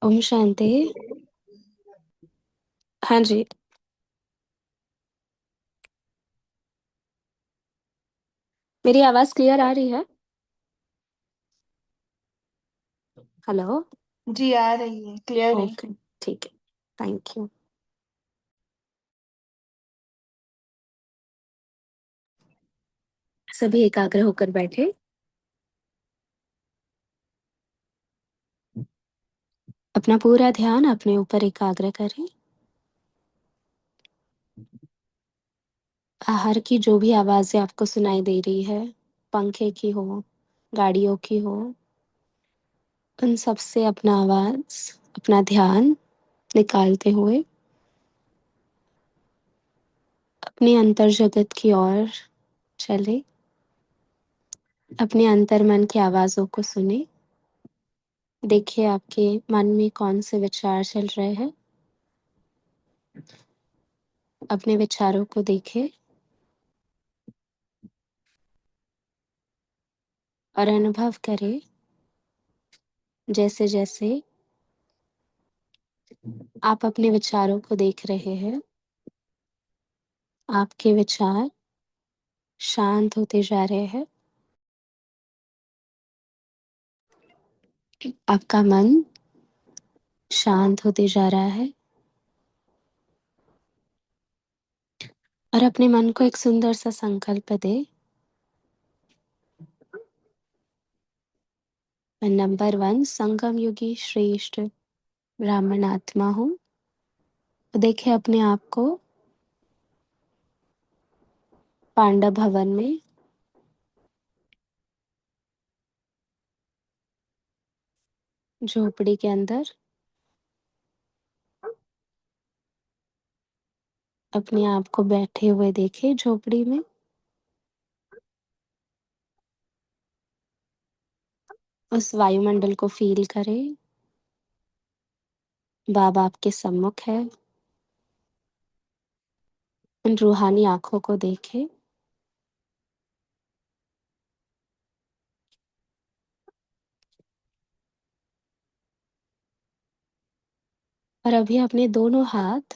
ओम शांति। हाँ जी। मेरी आवाज क्लियर आ रही है? हेलो। जी आ रही है, क्लियर है। ओके, ठीक है। Thank you. सभी एकाग्र होकर बैठे। अपना पूरा ध्यान अपने ऊपर एकाग्र करें। बाहर की जो भी आवाजें आपको सुनाई दे रही है, पंखे की हो, गाड़ियों की हो, उन सब से अपना आवाज, अपना ध्यान निकालते हुए अपने अंतर जगत की ओर चले। अपने अंतर मन की आवाजों को सुने। देखिए आपके मन में कौन से विचार चल रहे हैं। अपने विचारों को देखें और अनुभव करें, जैसे जैसे आप अपने विचारों को देख रहे हैं, आपके विचार शांत होते जा रहे हैं। आपका मन शांत होते जा रहा है और अपने मन को एक सुंदर सा संकल्प दे। मैं नंबर 1 संगम युगी श्रेष्ठ ब्राह्मण आत्मा हूँ। देखे अपने आप को पांडव भवन में, झोपड़ी के अंदर। अपने आप को बैठे हुए देखे झोपड़ी में। उस वायुमंडल को फील करें। बाबा आपके सम्मुख है। उन रूहानी आंखों को देखे और अभी अपने दोनों हाथ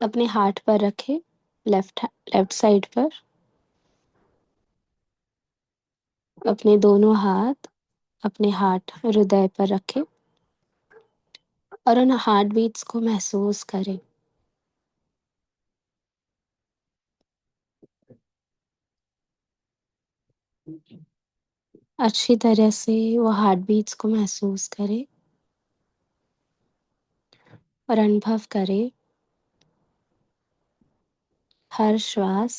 अपने हार्ट पर रखे, लेफ्ट साइड पर। अपने दोनों हाथ अपने हार्ट हृदय पर रखे और उन हार्ट बीट्स को महसूस करें। अच्छी तरह से वो हार्ट बीट्स को महसूस करें और अनुभव करें हर श्वास,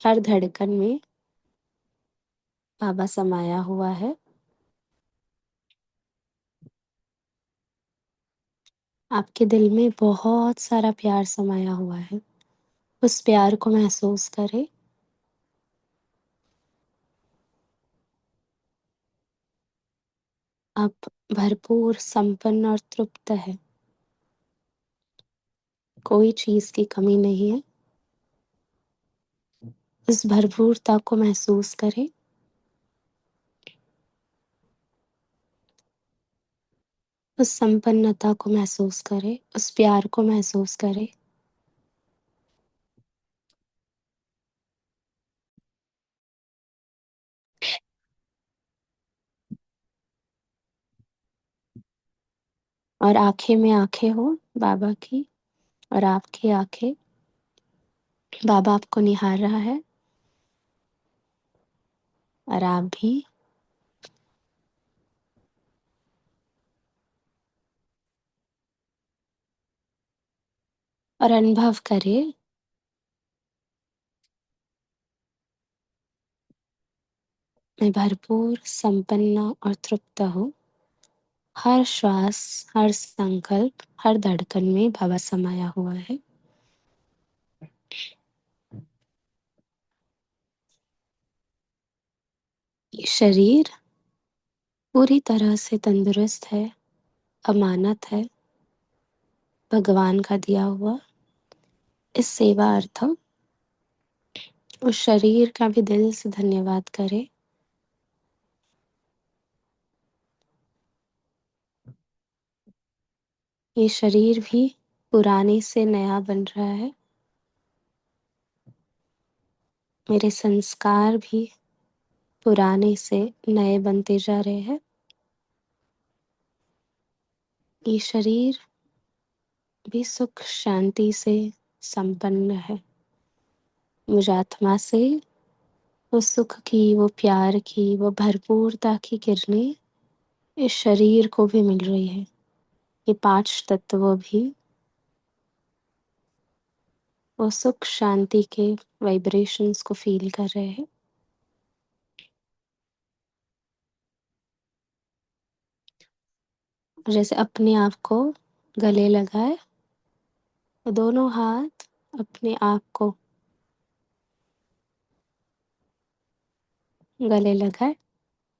हर धड़कन में बाबा समाया हुआ है। आपके दिल में बहुत सारा प्यार समाया हुआ है। उस प्यार को महसूस करें। आप भरपूर, संपन्न और तृप्त है। कोई चीज की कमी नहीं है। उस भरपूरता को महसूस करें। उस संपन्नता को महसूस करें। उस प्यार को महसूस करें। और आंखें में आंखें हो बाबा की और आपकी आंखें। बाबा आपको निहार रहा है और आप भी। और अनुभव करें मैं भरपूर, संपन्न और तृप्त हूँ। हर श्वास, हर संकल्प, हर धड़कन में बाबा समाया हुआ है। ये शरीर पूरी तरह से तंदुरुस्त है, अमानत है, भगवान का दिया हुआ। इस सेवा अर्थ उस शरीर का भी दिल से धन्यवाद करें। ये शरीर भी पुराने से नया बन रहा है। मेरे संस्कार भी पुराने से नए बनते जा रहे हैं। ये शरीर भी सुख शांति से संपन्न है। मुझ आत्मा से वो सुख की, वो प्यार की, वो भरपूरता की किरणें इस शरीर को भी मिल रही है। ये 5 तत्व भी वो सुख शांति के वाइब्रेशंस को फील कर रहे हैं। जैसे अपने आप को गले लगाए, तो दोनों हाथ अपने आप को गले लगाए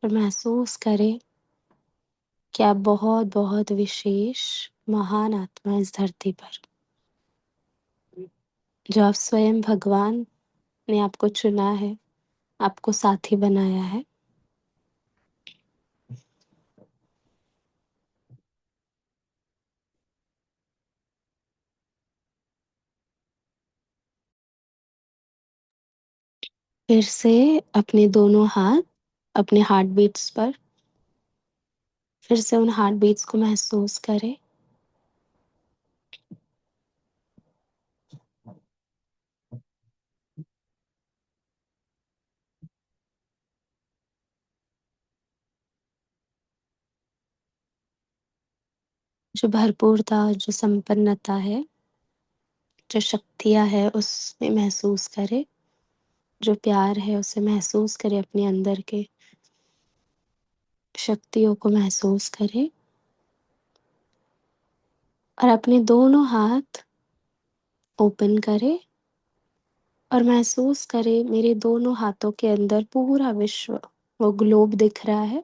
और महसूस करें कि आप बहुत बहुत विशेष महान आत्मा इस धरती पर, जो आप स्वयं भगवान ने आपको चुना है, आपको साथी बनाया है। फिर से अपने दोनों हाथ अपने हार्ट बीट्स पर, फिर से उन हार्ट बीट्स को महसूस करें। जो भरपूरता, जो संपन्नता है, जो शक्तियाँ है, उसमें महसूस करें। जो प्यार है उसे महसूस करें, अपने अंदर के शक्तियों को महसूस करें और अपने दोनों हाथ ओपन करें और महसूस करें मेरे दोनों हाथों के अंदर पूरा विश्व, वो ग्लोब दिख रहा है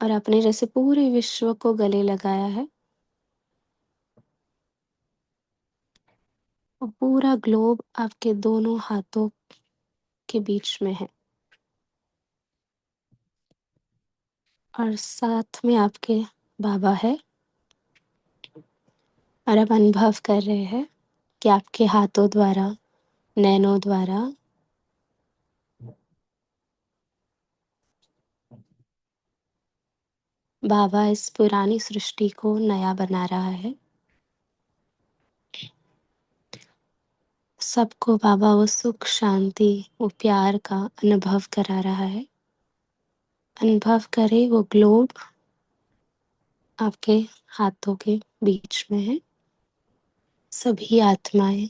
और आपने जैसे पूरे विश्व को गले लगाया है, वो पूरा ग्लोब आपके दोनों हाथों के बीच में है और साथ में आपके बाबा है और आप अनुभव कर रहे हैं कि आपके हाथों द्वारा, नैनों द्वारा बाबा इस पुरानी सृष्टि को नया बना रहा है। सबको बाबा वो सुख शांति, वो प्यार का अनुभव करा रहा है। अनुभव करें वो ग्लोब आपके हाथों के बीच में है। सभी आत्माएं,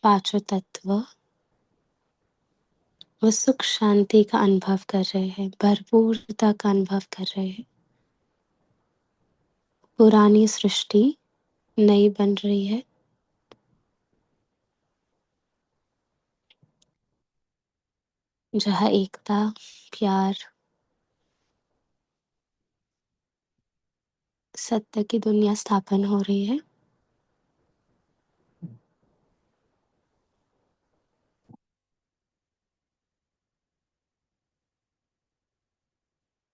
पांचों तत्व वो सुख शांति का अनुभव कर रहे हैं, भरपूरता का अनुभव कर रहे हैं। पुरानी सृष्टि नई बन रही है। जहाँ एकता, प्यार, सत्य की दुनिया स्थापन हो रही है।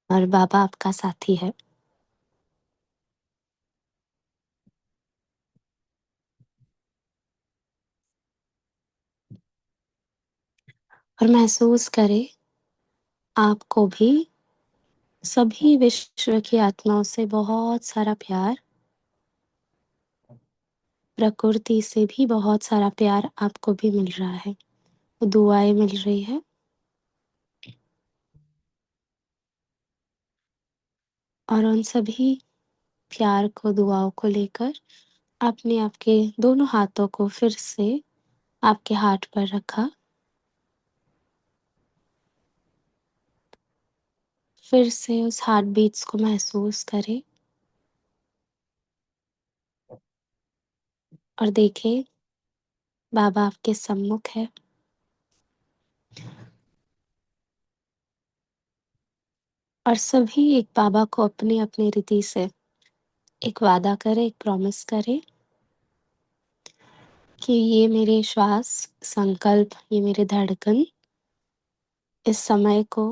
और बाबा आपका साथी है। और महसूस करें आपको भी सभी विश्व की आत्माओं से बहुत सारा प्यार, प्रकृति से भी बहुत सारा प्यार आपको भी मिल रहा है। दुआएं मिल रही है और उन सभी प्यार को, दुआओं को लेकर आपने आपके दोनों हाथों को फिर से आपके हार्ट पर रखा। फिर से उस हार्ट बीट्स को महसूस करें और देखें बाबा आपके सम्मुख है। और सभी एक बाबा को अपनी अपनी रीति से एक वादा करें, एक प्रॉमिस करें कि ये मेरे श्वास, संकल्प, ये मेरे धड़कन, इस समय को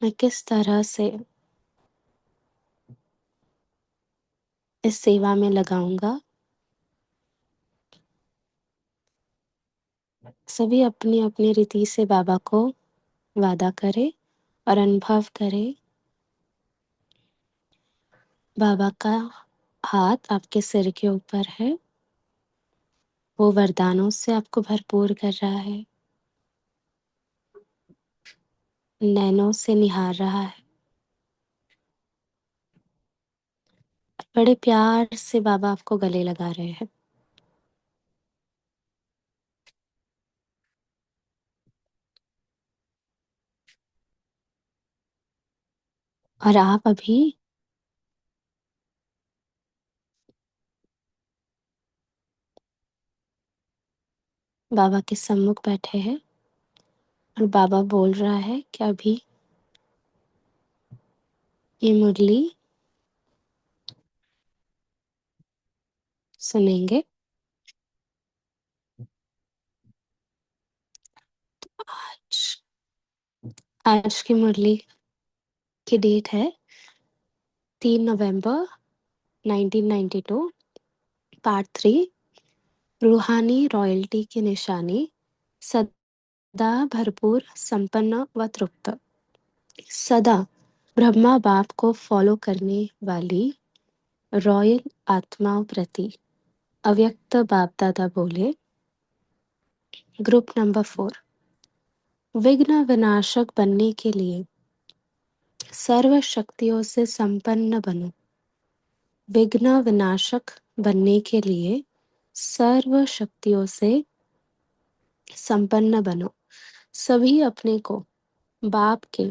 मैं किस तरह से इस सेवा में लगाऊंगा। सभी अपनी अपनी रीति से बाबा को वादा करें और अनुभव करें। बाबा का हाथ आपके सिर के ऊपर है, वो वरदानों से आपको भरपूर कर रहा है, नैनों से निहार रहा है। बड़े प्यार से बाबा आपको गले लगा रहे हैं। और आप अभी बाबा के सम्मुख बैठे हैं और बाबा बोल रहा है कि अभी ये मुरली सुनेंगे। आज आज की मुरली की डेट है 3 नवंबर 1992। पार्ट 3, रूहानी रॉयल्टी की निशानी, सदा भरपूर, संपन्न व तृप्त। सदा ब्रह्मा बाप को फॉलो करने वाली रॉयल आत्माओं प्रति अव्यक्त बाप दादा बोले। ग्रुप नंबर 4, विघ्न विनाशक बनने के लिए सर्व शक्तियों से संपन्न बनो। विघ्न विनाशक बनने के लिए सर्व शक्तियों से संपन्न बनो। सभी अपने को बाप के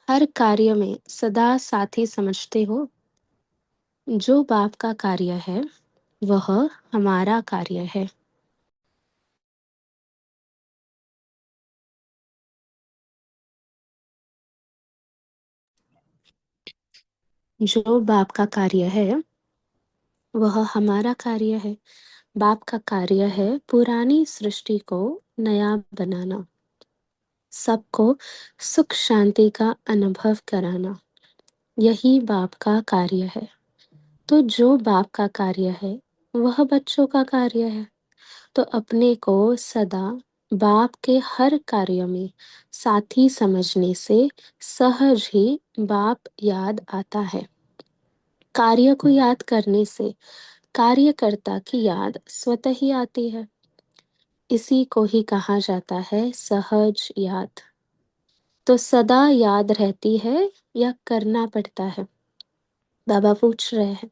हर कार्य में सदा साथी समझते हो। जो बाप का कार्य है वह हमारा कार्य है। जो बाप का कार्य है वह हमारा कार्य है। बाप का कार्य है पुरानी सृष्टि को नया बनाना, सबको सुख शांति का अनुभव कराना। यही बाप का कार्य है। तो जो बाप का कार्य है वह बच्चों का कार्य है। तो अपने को सदा बाप के हर कार्य में साथी समझने से सहज ही बाप याद आता है। कार्य को याद करने से कार्यकर्ता की याद स्वतः ही आती है। इसी को ही कहा जाता है सहज याद। तो सदा याद रहती है या करना पड़ता है? बाबा पूछ रहे हैं।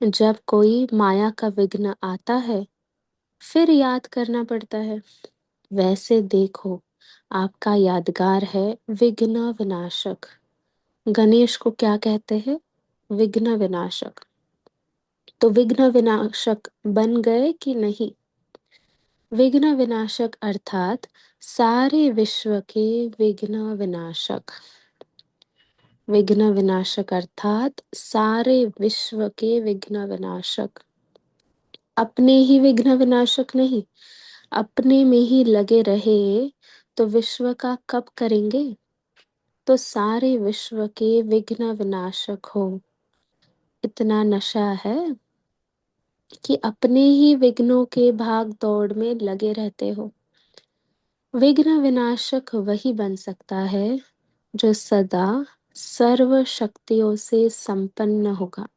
जब कोई माया का विघ्न आता है फिर याद करना पड़ता है। वैसे देखो, आपका यादगार है विघ्न विनाशक। गणेश को क्या कहते हैं? विघ्न विनाशक। तो विघ्न विनाशक बन गए कि नहीं? विघ्न विनाशक अर्थात सारे विश्व के विघ्न विनाशक। विघ्न विनाशक अर्थात सारे विश्व के विघ्न विनाशक। अपने ही विघ्न विनाशक नहीं, अपने में ही लगे रहे तो विश्व का कब करेंगे? तो सारे विश्व के विघ्न विनाशक हो। इतना नशा है कि अपने ही विघ्नों के भाग दौड़ में लगे रहते हो। विघ्न विनाशक वही बन सकता है जो सदा सर्व शक्तियों से संपन्न होगा।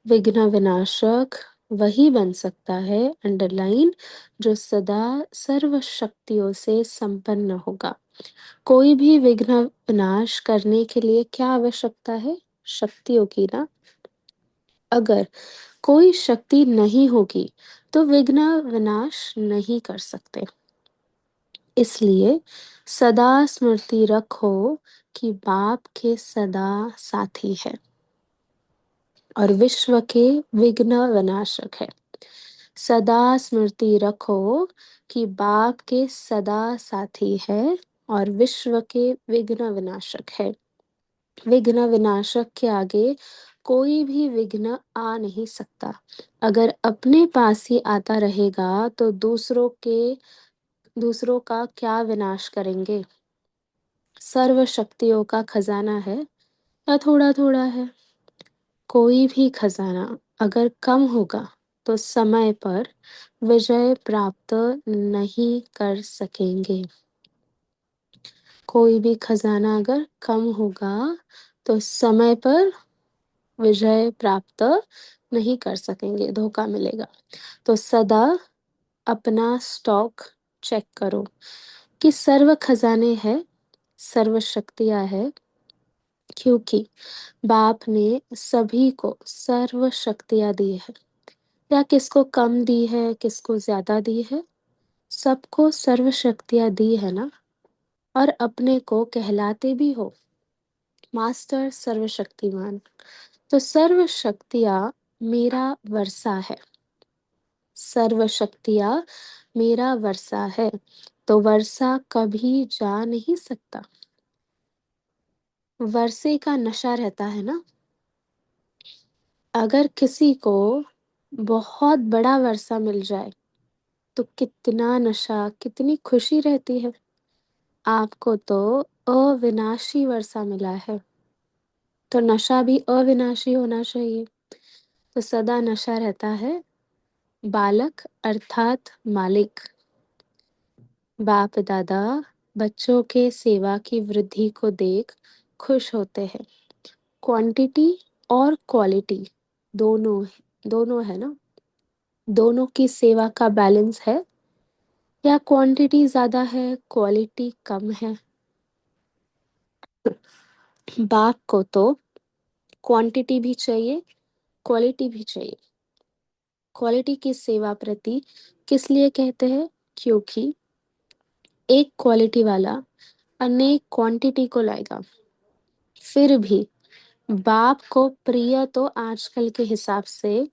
विघ्न विनाशक वही बन सकता है, अंडरलाइन, जो सदा सर्व शक्तियों से संपन्न होगा। कोई भी विघ्न विनाश करने के लिए क्या आवश्यकता है? शक्तियों की ना। अगर कोई शक्ति नहीं होगी तो विघ्न विनाश नहीं कर सकते। इसलिए सदा स्मृति रखो कि बाप के सदा साथी है और विश्व के विघ्न विनाशक है। सदा स्मृति रखो कि बाप के सदा साथी है और विश्व के विघ्न विनाशक है। विघ्न विनाशक के आगे कोई भी विघ्न आ नहीं सकता। अगर अपने पास ही आता रहेगा तो दूसरों का क्या विनाश करेंगे? सर्व शक्तियों का खजाना है या थोड़ा थोड़ा है? कोई भी खजाना अगर कम होगा तो समय पर विजय प्राप्त नहीं कर सकेंगे। कोई भी खजाना अगर कम होगा तो समय पर विजय प्राप्त नहीं कर सकेंगे, धोखा मिलेगा। तो सदा अपना स्टॉक चेक करो कि सर्व खजाने है, सर्व शक्तियां है, क्योंकि बाप ने सभी को सर्व शक्तियां दी है। या किसको कम दी है, किसको ज्यादा दी है, सबको सर्व शक्तियां दी है ना। और अपने को कहलाते भी हो मास्टर सर्वशक्तिमान। तो सर्व शक्तियां मेरा वर्षा है, सर्व शक्तियां मेरा वर्षा है। तो वर्षा कभी जा नहीं सकता। वर्षे का नशा रहता है ना। अगर किसी को बहुत बड़ा वर्षा मिल जाए तो कितना नशा, कितनी खुशी रहती है। आपको तो अविनाशी वर्षा मिला है, तो नशा भी अविनाशी होना चाहिए। तो सदा नशा रहता है। बालक अर्थात मालिक, बाप दादा बच्चों के सेवा की वृद्धि को देख खुश होते हैं। क्वांटिटी और क्वालिटी दोनों, दोनों है ना। दोनों की सेवा का बैलेंस है, या क्वांटिटी ज्यादा है, क्वालिटी कम है। बाप को तो क्वांटिटी भी चाहिए, क्वालिटी भी चाहिए। क्वालिटी की सेवा प्रति किस लिए कहते हैं? क्योंकि एक क्वालिटी वाला अनेक क्वांटिटी को लाएगा। फिर भी बाप को प्रिय तो आजकल के हिसाब से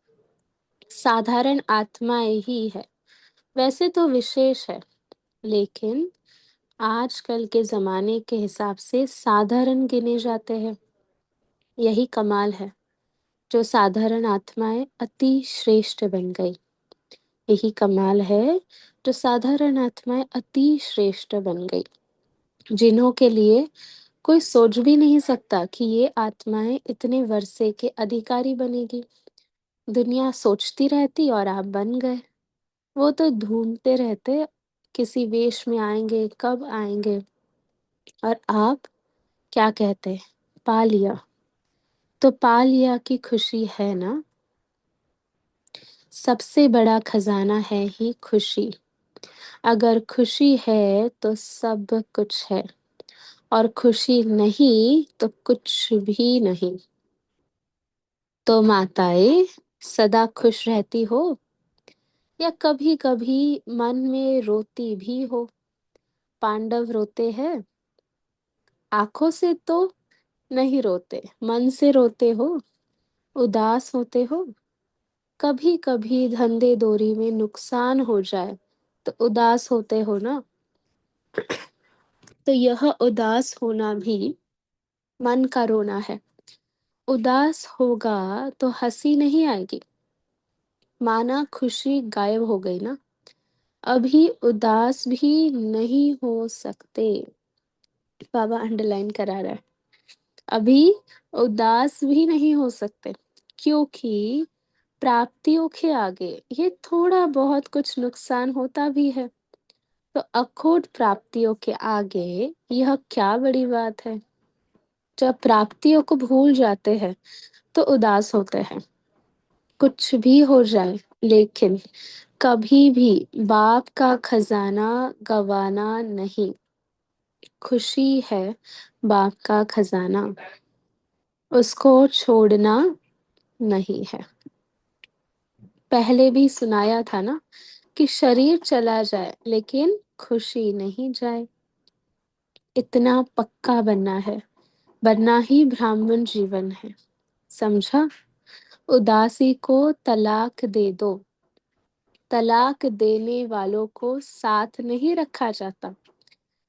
साधारण आत्माएं ही है। वैसे तो विशेष है, लेकिन आजकल के जमाने के हिसाब से साधारण गिने जाते हैं। यही कमाल है, जो साधारण आत्माएं अति श्रेष्ठ बन गई। यही कमाल है, जो साधारण आत्माएं अति श्रेष्ठ बन गई, जिन्हों के लिए कोई सोच भी नहीं सकता कि ये आत्माएं इतने वर्षे के अधिकारी बनेगी। दुनिया सोचती रहती और आप बन गए। वो तो ढूंढते रहते किसी वेश में आएंगे, कब आएंगे। और आप क्या कहते? पा लिया। तो पा लिया की खुशी है ना। सबसे बड़ा खजाना है ही खुशी। अगर खुशी है तो सब कुछ है, और खुशी नहीं तो कुछ भी नहीं। तो माताएं सदा खुश रहती हो, या कभी कभी मन में रोती भी हो? पांडव रोते हैं, आंखों से तो नहीं रोते, मन से रोते हो, उदास होते हो। कभी कभी धंधे दोरी में नुकसान हो जाए तो उदास होते हो ना। तो यह उदास होना भी मन का रोना है। उदास होगा तो हंसी नहीं आएगी, माना खुशी गायब हो गई ना। अभी उदास भी नहीं हो सकते। बाबा अंडरलाइन करा रहा है, अभी उदास भी नहीं हो सकते, क्योंकि प्राप्तियों के आगे ये थोड़ा बहुत कुछ नुकसान होता भी है। तो अखोट प्राप्तियों के आगे यह क्या बड़ी बात है। जब प्राप्तियों को भूल जाते हैं तो उदास होते हैं। कुछ भी हो जाए, लेकिन कभी भी बाप का खजाना गवाना नहीं। खुशी है बाप का खजाना, उसको छोड़ना नहीं है। पहले भी सुनाया था ना कि शरीर चला जाए लेकिन खुशी नहीं जाए। इतना पक्का बनना है, बनना ही ब्राह्मण जीवन है। समझा? उदासी को तलाक दे दो। तलाक देने वालों को साथ नहीं रखा जाता।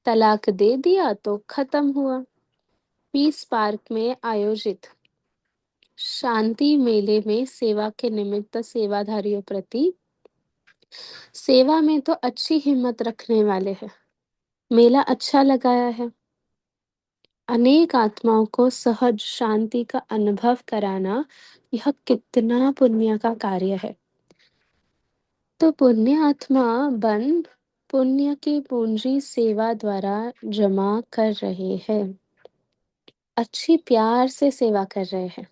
तलाक दे दिया तो खत्म हुआ। पीस पार्क में आयोजित शांति मेले में सेवा के निमित्त सेवाधारियों प्रति सेवा में तो अच्छी हिम्मत रखने वाले हैं। मेला अच्छा लगाया है। अनेक आत्माओं को सहज शांति का अनुभव कराना, यह कितना पुण्य का कार्य है। तो पुण्य आत्मा बन पुण्य की पूंजी सेवा द्वारा जमा कर रहे हैं, अच्छी प्यार से सेवा कर रहे हैं।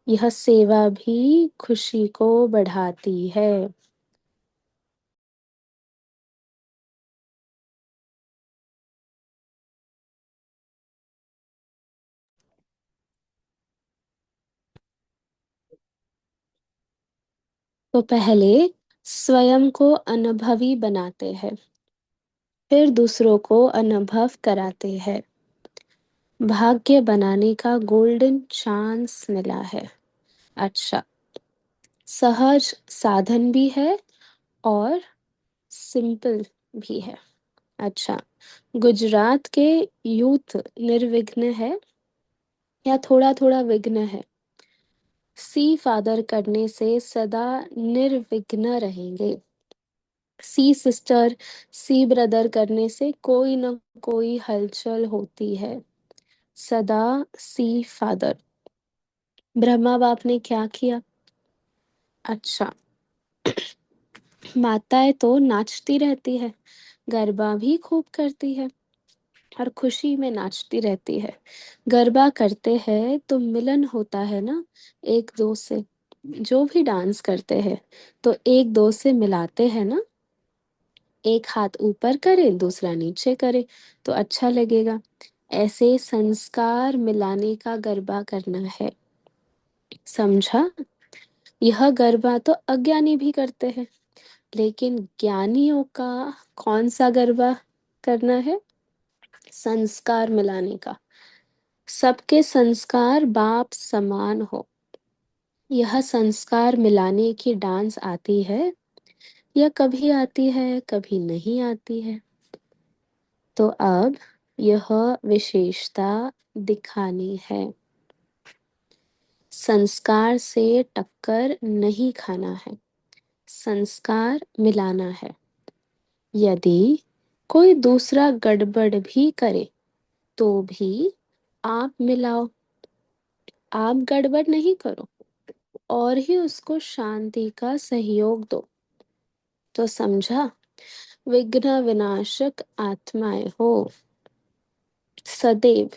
यह सेवा भी खुशी को बढ़ाती है। तो पहले स्वयं को अनुभवी बनाते हैं, फिर दूसरों को अनुभव कराते हैं। भाग्य बनाने का गोल्डन चांस मिला है। अच्छा, सहज साधन भी है और सिंपल भी है। अच्छा, गुजरात के यूथ निर्विघ्न है या थोड़ा थोड़ा विघ्न है? सी फादर करने से सदा निर्विघ्न रहेंगे। सी सिस्टर, सी ब्रदर करने से कोई न कोई हलचल होती है। सदा सी फादर। ब्रह्मा बाप ने क्या किया? अच्छा, माताएं तो नाचती रहती है, गरबा भी खूब करती है और खुशी में नाचती रहती है। गरबा करते हैं तो मिलन होता है ना एक दो से। जो भी डांस करते हैं तो एक दो से मिलाते हैं ना। एक हाथ ऊपर करे दूसरा नीचे करे तो अच्छा लगेगा। ऐसे संस्कार मिलाने का गरबा करना है, समझा? यह गरबा तो अज्ञानी भी करते हैं, लेकिन ज्ञानियों का कौन सा गरबा करना है? संस्कार मिलाने का। सबके संस्कार बाप समान हो, यह संस्कार मिलाने की डांस आती है या कभी आती है कभी नहीं आती है? तो अब यह विशेषता दिखानी है। संस्कार से टक्कर नहीं खाना है, संस्कार मिलाना है। यदि कोई दूसरा गड़बड़ भी करे तो भी आप मिलाओ, आप गड़बड़ नहीं करो और ही उसको शांति का सहयोग दो। तो समझा? विघ्न विनाशक आत्माएं हो, सदैव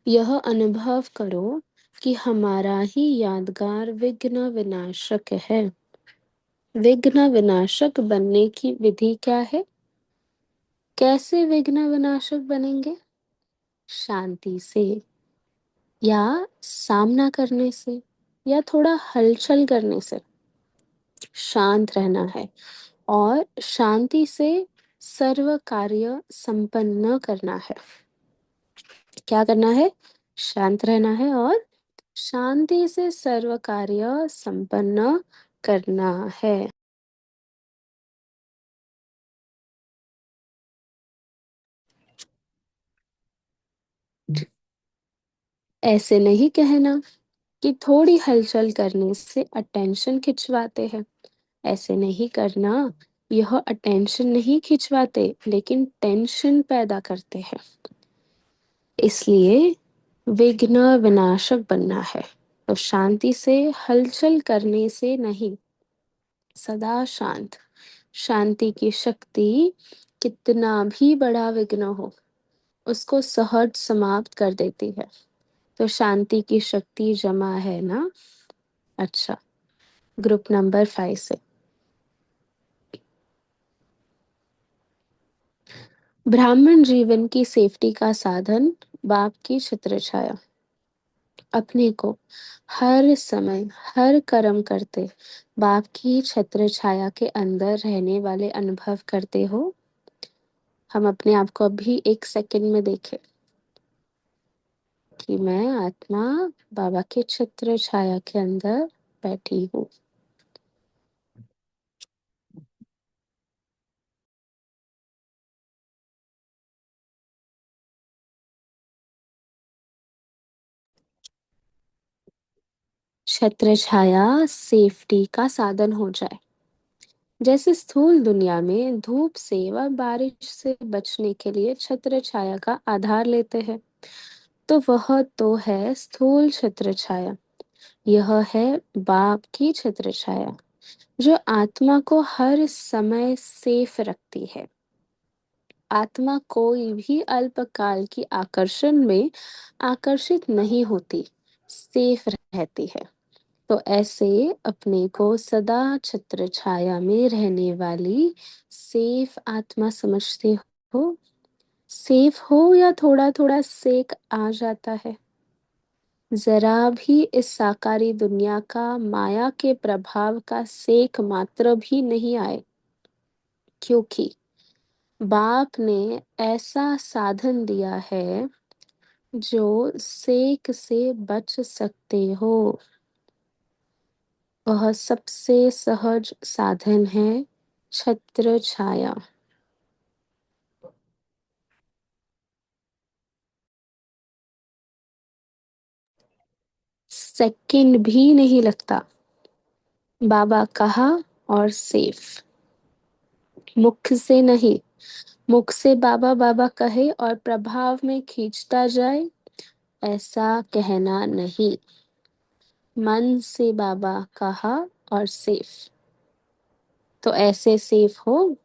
यह अनुभव करो कि हमारा ही यादगार विघ्न विनाशक है। विघ्न विनाशक बनने की विधि क्या है? कैसे विघ्न विनाशक बनेंगे? शांति से, या सामना करने से, या थोड़ा हलचल करने से। शांत रहना है और शांति से सर्व कार्य संपन्न करना है। क्या करना है? शांत रहना है और शांति से सर्व कार्य संपन्न करना है। ऐसे नहीं कहना कि थोड़ी हलचल करने से अटेंशन खिंचवाते हैं। ऐसे नहीं करना, यह अटेंशन नहीं खिंचवाते लेकिन टेंशन पैदा करते हैं। इसलिए विघ्न विनाशक बनना है तो शांति से, हलचल करने से नहीं, सदा शांत। शांति की शक्ति कितना भी बड़ा विघ्न हो उसको सहज समाप्त कर देती है। तो शांति की शक्ति जमा है ना? अच्छा, ग्रुप नंबर 5 से। ब्राह्मण जीवन की सेफ्टी का साधन बाप की छत्र छाया। अपने को हर समय हर कर्म करते बाप की छत्र छाया के अंदर रहने वाले अनुभव करते हो। हम अपने आप को अभी एक सेकंड में देखें कि मैं आत्मा बाबा के छत्र छाया के अंदर बैठी हूँ। छत्र छाया सेफ्टी का साधन हो जाए। जैसे स्थूल दुनिया में धूप से व बारिश से बचने के लिए छत्र छाया का आधार लेते हैं, तो वह तो है स्थूल छत्र छाया। यह है बाप की छत्र छाया जो आत्मा को हर समय सेफ रखती है। आत्मा कोई भी अल्पकाल की आकर्षण में आकर्षित नहीं होती, सेफ रहती है। तो ऐसे अपने को सदा छत्र छाया में रहने वाली सेफ आत्मा समझते हो। सेफ हो या थोड़ा थोड़ा सेक आ जाता है, जरा भी इस साकारी दुनिया का माया के प्रभाव का सेक मात्र भी नहीं आए, क्योंकि बाप ने ऐसा साधन दिया है जो सेक से बच सकते हो। वह सबसे सहज साधन है छत्र छाया। सेकंड भी नहीं लगता, बाबा कहा और सेफ। मुख से नहीं, मुख से बाबा बाबा कहे और प्रभाव में खींचता जाए, ऐसा कहना नहीं। मन से बाबा कहा और सेफ। तो ऐसे सेफ हो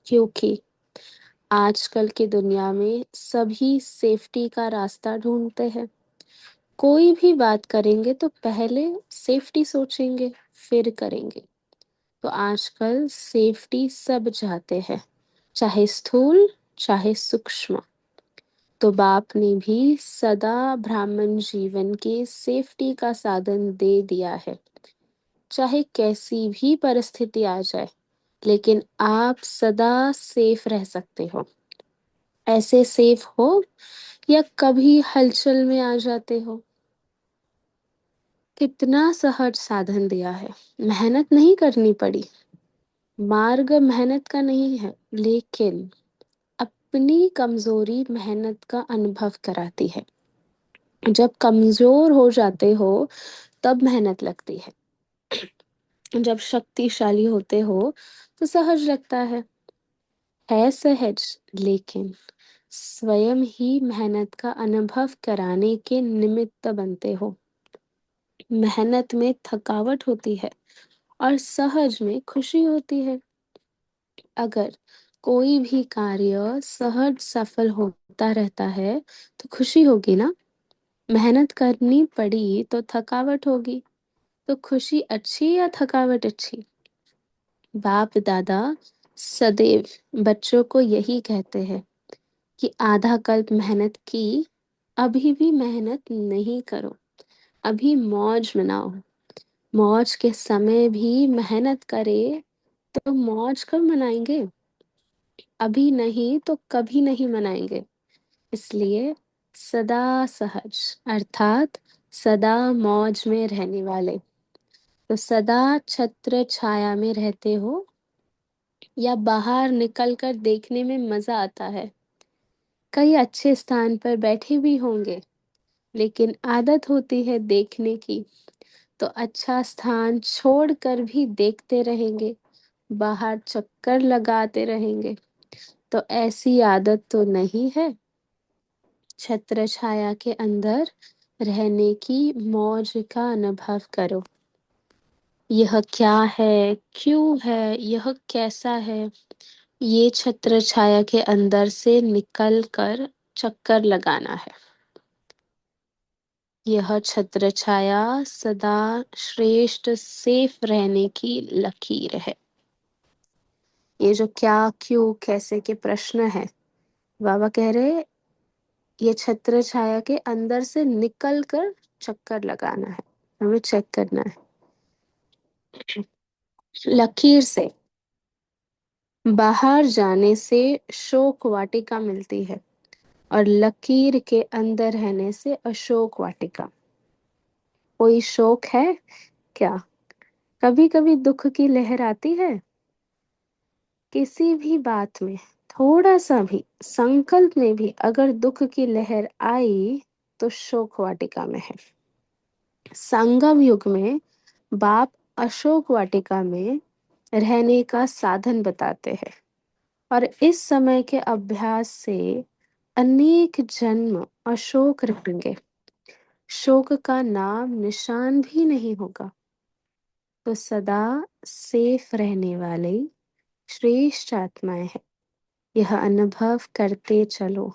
क्योंकि आजकल की दुनिया में सभी सेफ्टी का रास्ता ढूंढते हैं। कोई भी बात करेंगे तो पहले सेफ्टी सोचेंगे, फिर करेंगे। तो आजकल सेफ्टी सब चाहते हैं, चाहे स्थूल चाहे सूक्ष्म। तो बाप ने भी सदा ब्राह्मण जीवन के सेफ्टी का साधन दे दिया है। चाहे कैसी भी परिस्थिति आ जाए, लेकिन आप सदा सेफ रह सकते हो। ऐसे सेफ हो या कभी हलचल में आ जाते हो। कितना सहज साधन दिया है, मेहनत नहीं करनी पड़ी। मार्ग मेहनत का नहीं है, लेकिन अपनी कमजोरी मेहनत का अनुभव कराती है। जब कमजोर हो जाते हो तब मेहनत लगती है, जब शक्तिशाली होते हो तो सहज लगता है सहज। लेकिन स्वयं ही मेहनत का अनुभव कराने के निमित्त बनते हो। मेहनत में थकावट होती है और सहज में खुशी होती है। अगर कोई भी कार्य सहज सफल होता रहता है तो खुशी होगी ना। मेहनत करनी पड़ी तो थकावट होगी। तो खुशी अच्छी या थकावट अच्छी? बाप दादा सदैव बच्चों को यही कहते हैं कि आधा कल्प मेहनत की, अभी भी मेहनत नहीं करो, अभी मौज मनाओ। मौज के समय भी मेहनत करे तो मौज कब मनाएंगे? अभी नहीं तो कभी नहीं मनाएंगे। इसलिए सदा सहज अर्थात सदा मौज में रहने वाले। तो सदा छत्र छाया में रहते हो या बाहर निकल कर देखने में मजा आता है। कई अच्छे स्थान पर बैठे भी होंगे, लेकिन आदत होती है देखने की, तो अच्छा स्थान छोड़कर भी देखते रहेंगे, बाहर चक्कर लगाते रहेंगे। तो ऐसी आदत तो नहीं है। छत्र छाया के अंदर रहने की मौज का अनुभव करो। यह क्या है, क्यों है, यह कैसा है, ये छत्र छाया के अंदर से निकल कर चक्कर लगाना है। यह छत्र छाया सदा श्रेष्ठ सेफ रहने की लकीर है। ये जो क्या क्यों कैसे के प्रश्न है, बाबा कह रहे ये छत्र छाया के अंदर से निकल कर चक्कर लगाना है, हमें चेक करना है। लकीर से बाहर जाने से शोक वाटिका मिलती है और लकीर के अंदर रहने से अशोक वाटिका। कोई शोक है क्या? कभी कभी दुख की लहर आती है किसी भी बात में, थोड़ा सा भी संकल्प में भी अगर दुख की लहर आई तो शोक वाटिका में है। संगम युग में बाप अशोक वाटिका में रहने का साधन बताते हैं और इस समय के अभ्यास से अनेक जन्म अशोक रटेंगे, शोक का नाम निशान भी नहीं होगा। तो सदा सेफ रहने वाले श्रेष्ठ आत्माएं हैं, यह अनुभव करते चलो।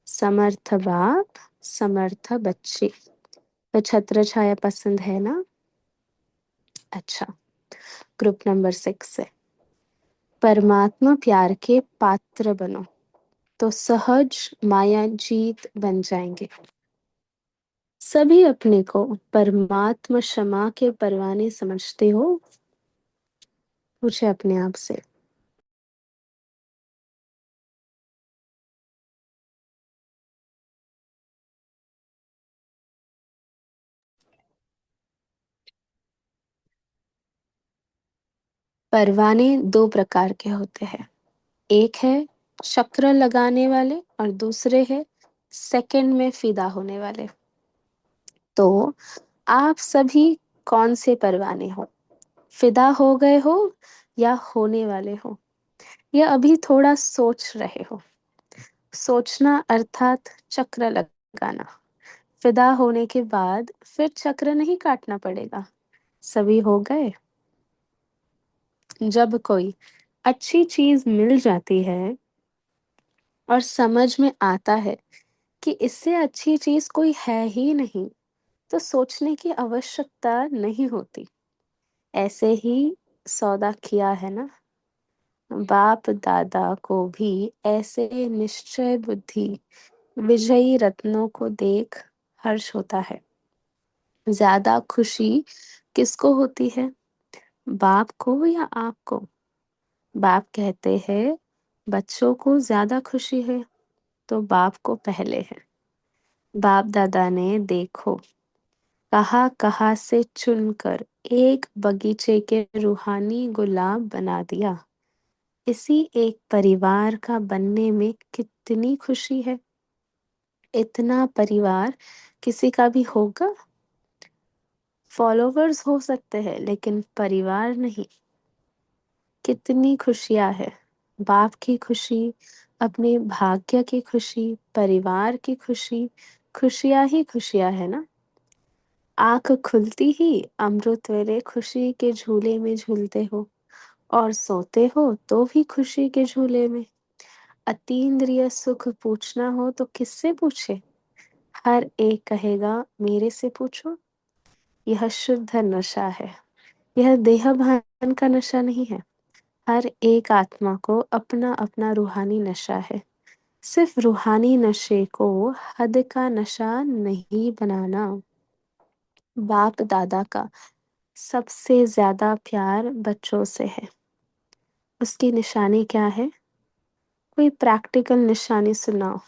समर्थ बाप, समर्थ बच्चे। तो छत्र छाया पसंद है ना? अच्छा, ग्रुप नंबर 6 है, परमात्मा प्यार के पात्र बनो तो सहज माया जीत बन जाएंगे। सभी अपने को परमात्मा क्षमा के परवाने समझते हो? पूछे अपने आप से। परवाने दो प्रकार के होते हैं, एक है चक्र लगाने वाले और दूसरे है सेकंड में फिदा होने वाले। तो आप सभी कौन से परवाने हो? फिदा हो गए हो या होने वाले हो, या अभी थोड़ा सोच रहे हो? सोचना अर्थात चक्र लगाना, फिदा होने के बाद फिर चक्र नहीं काटना पड़ेगा। सभी हो गए? जब कोई अच्छी चीज मिल जाती है और समझ में आता है कि इससे अच्छी चीज कोई है ही नहीं, तो सोचने की आवश्यकता नहीं होती। ऐसे ही सौदा किया है ना? बाप दादा को भी ऐसे निश्चय बुद्धि विजयी रत्नों को देख हर्ष होता है। ज्यादा खुशी किसको होती है, बाप को या आपको? बाप कहते हैं बच्चों को ज्यादा खुशी है, तो बाप को पहले है। बाप दादा ने देखो कहाँ कहाँ से चुनकर एक बगीचे के रूहानी गुलाब बना दिया। इसी एक परिवार का बनने में कितनी खुशी है। इतना परिवार किसी का भी होगा? फॉलोवर्स हो सकते हैं लेकिन परिवार नहीं। कितनी खुशियां है, बाप की खुशी, अपने भाग्य की खुशी, परिवार की खुशी, खुशियां ही खुशियां है ना? आंख खुलती ही अमृत वेले खुशी के झूले में झूलते हो, और सोते हो तो भी खुशी के झूले में। अतीन्द्रिय सुख पूछना हो तो किससे पूछे? हर एक कहेगा मेरे से पूछो। यह शुद्ध नशा है, यह देह भान का नशा नहीं है। हर एक आत्मा को अपना अपना रूहानी नशा है। सिर्फ रूहानी नशे को हद का नशा नहीं बनाना। बाप दादा का सबसे ज्यादा प्यार बच्चों से है। उसकी निशानी क्या है? कोई प्रैक्टिकल निशानी सुनाओ।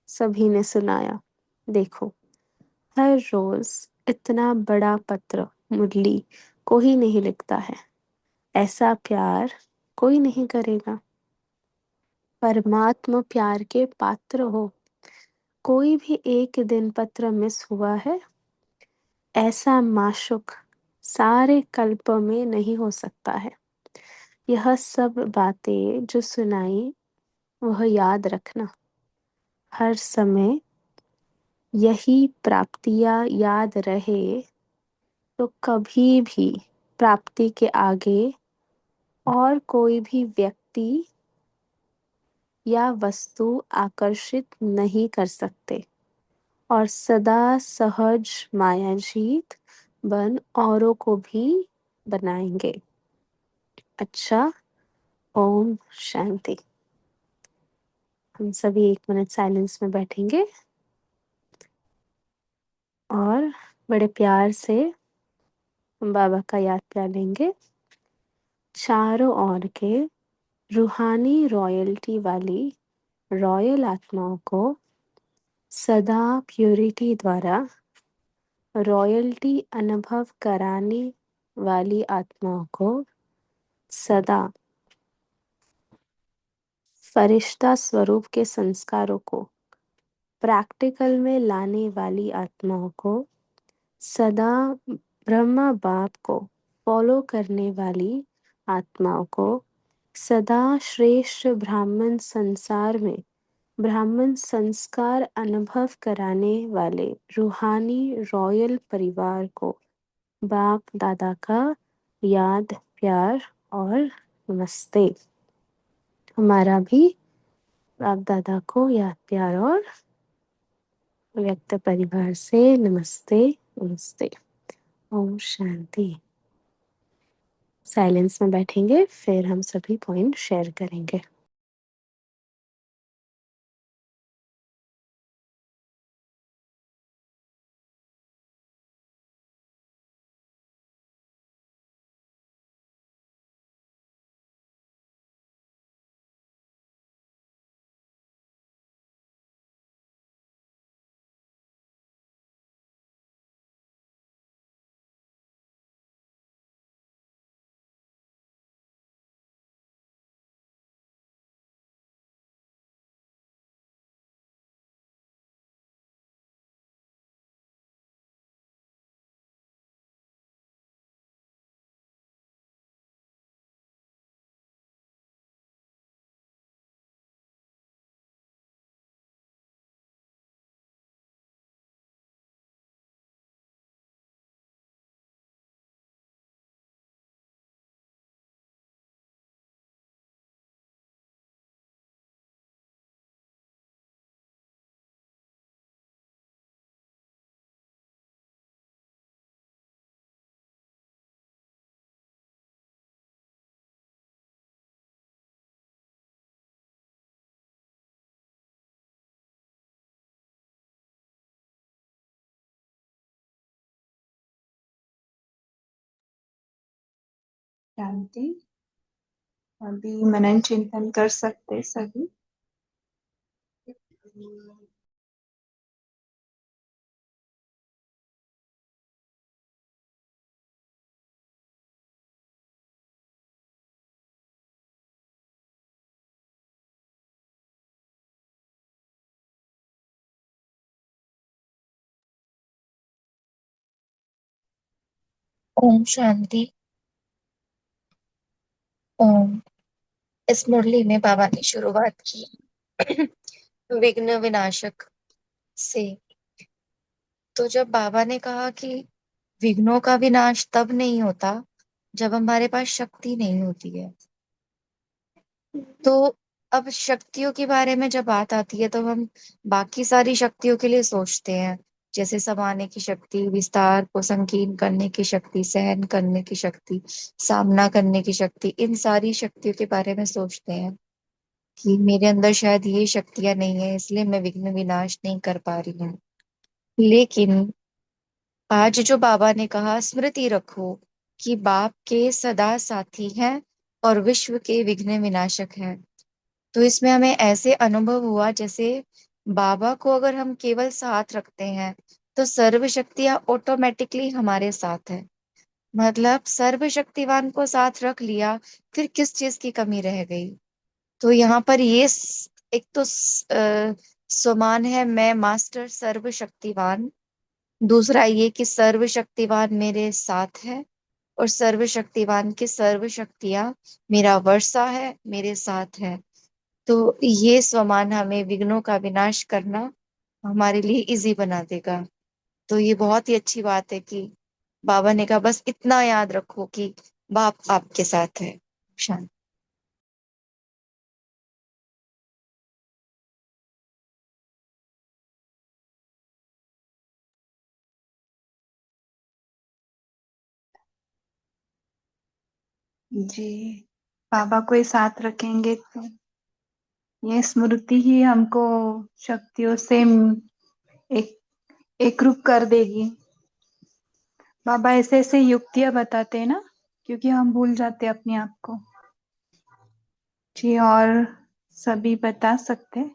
सभी ने सुनाया। देखो, हर रोज इतना बड़ा पत्र मुरली कोई नहीं लिखता है। ऐसा प्यार कोई नहीं करेगा। परमात्मा प्यार के पात्र हो। कोई भी एक दिन पत्र मिस हुआ है? ऐसा माशुक सारे कल्प में नहीं हो सकता है। यह सब बातें जो सुनाई वह याद रखना। हर समय यही प्राप्तियां याद रहे तो कभी भी प्राप्ति के आगे और कोई भी व्यक्ति या वस्तु आकर्षित नहीं कर सकते, और सदा सहज मायाजीत बन औरों को भी बनाएंगे। अच्छा, ओम शांति। हम सभी 1 मिनट साइलेंस में बैठेंगे और बड़े प्यार से हम बाबा का याद प्यार लेंगे। चारों ओर के रूहानी रॉयल्टी वाली रॉयल आत्माओं को सदा प्योरिटी द्वारा रॉयल्टी अनुभव कराने वाली आत्माओं को सदा फरिश्ता स्वरूप के संस्कारों को प्रैक्टिकल में लाने वाली आत्माओं को सदा ब्रह्मा बाप को फॉलो करने वाली आत्माओं को सदा श्रेष्ठ ब्राह्मण संसार में ब्राह्मण संस्कार अनुभव कराने वाले रूहानी रॉयल परिवार को बाप दादा का याद प्यार और नमस्ते। हमारा भी बाप दादा को याद प्यार और व्यक्त परिवार से नमस्ते नमस्ते। ओम शांति। साइलेंस में बैठेंगे, फिर हम सभी पॉइंट शेयर करेंगे। शांति। अभी मनन चिंतन कर सकते सभी। ओम शांति। ओम। इस मुरली में बाबा ने शुरुआत की विघ्न विनाशक से। तो जब बाबा ने कहा कि विघ्नों का विनाश तब नहीं होता जब हमारे पास शक्ति नहीं होती है, तो अब शक्तियों के बारे में जब बात आती है तो हम बाकी सारी शक्तियों के लिए सोचते हैं, जैसे समाने की शक्ति, विस्तार को संकीर्ण करने की शक्ति, सहन करने की शक्ति, सामना करने की शक्ति। इन सारी शक्तियों के बारे में सोचते हैं कि मेरे अंदर शायद ये शक्तियां नहीं है, इसलिए मैं विघ्न विनाश नहीं कर पा रही हूँ। लेकिन आज जो बाबा ने कहा, स्मृति रखो कि बाप के सदा साथी हैं और विश्व के विघ्न विनाशक हैं। तो इसमें हमें ऐसे अनुभव हुआ जैसे बाबा को अगर हम केवल साथ रखते हैं तो सर्व शक्तियां ऑटोमेटिकली हमारे साथ है। मतलब सर्वशक्तिवान को साथ रख लिया, फिर किस चीज की कमी रह गई। तो यहाँ पर एक तो समान है, मैं मास्टर सर्वशक्तिवान। दूसरा ये कि सर्वशक्तिवान मेरे साथ है और सर्वशक्तिवान की सर्व शक्तियां मेरा वर्षा है, मेरे साथ है। तो ये स्वमान हमें विघ्नों का विनाश करना हमारे लिए इजी बना देगा। तो ये बहुत ही अच्छी बात है कि बाबा ने कहा बस इतना याद रखो कि बाप आपके साथ है। शांति। जी, बाबा को ही साथ रखेंगे तो ये स्मृति ही हमको शक्तियों से एक एक रूप कर देगी। बाबा ऐसे ऐसे युक्तियां बताते हैं ना, क्योंकि हम भूल जाते हैं अपने आप को। जी, और सभी बता सकते। हाँ,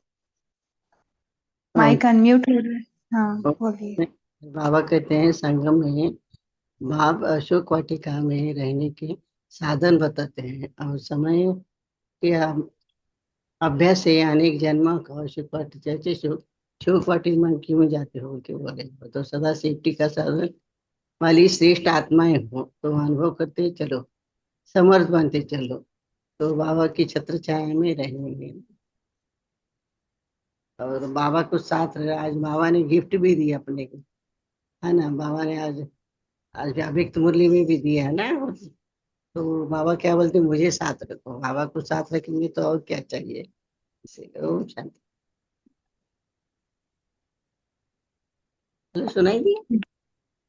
माइक अनम्यूट हो रहा है। हाँ, बोलिए। बाबा कहते हैं संगम में भाव अशोक वाटिका में रहने के साधन बताते हैं और समय के अभ्यास से अनेक जन्मों का अशोक वाटिका जैसे शोक वाटिका में क्यों जाते हो क्यों बोले तो सदा सेफ्टी का साधन वाली श्रेष्ठ आत्माएं हो तो अनुभव करते चलो, समर्थ बनते चलो, तो बाबा की छत्र छाया में रहेंगे। और बाबा को साथ रहे। आज बाबा ने गिफ्ट भी दी अपने को, है ना। बाबा ने आज आज अभिक्त मुरली में भी दिया है ना। तो बाबा क्या बोलते हैं, मुझे साथ रखो। बाबा को साथ रखेंगे तो और क्या चाहिए। ओम शांति। हेलो, सुनाई दिया?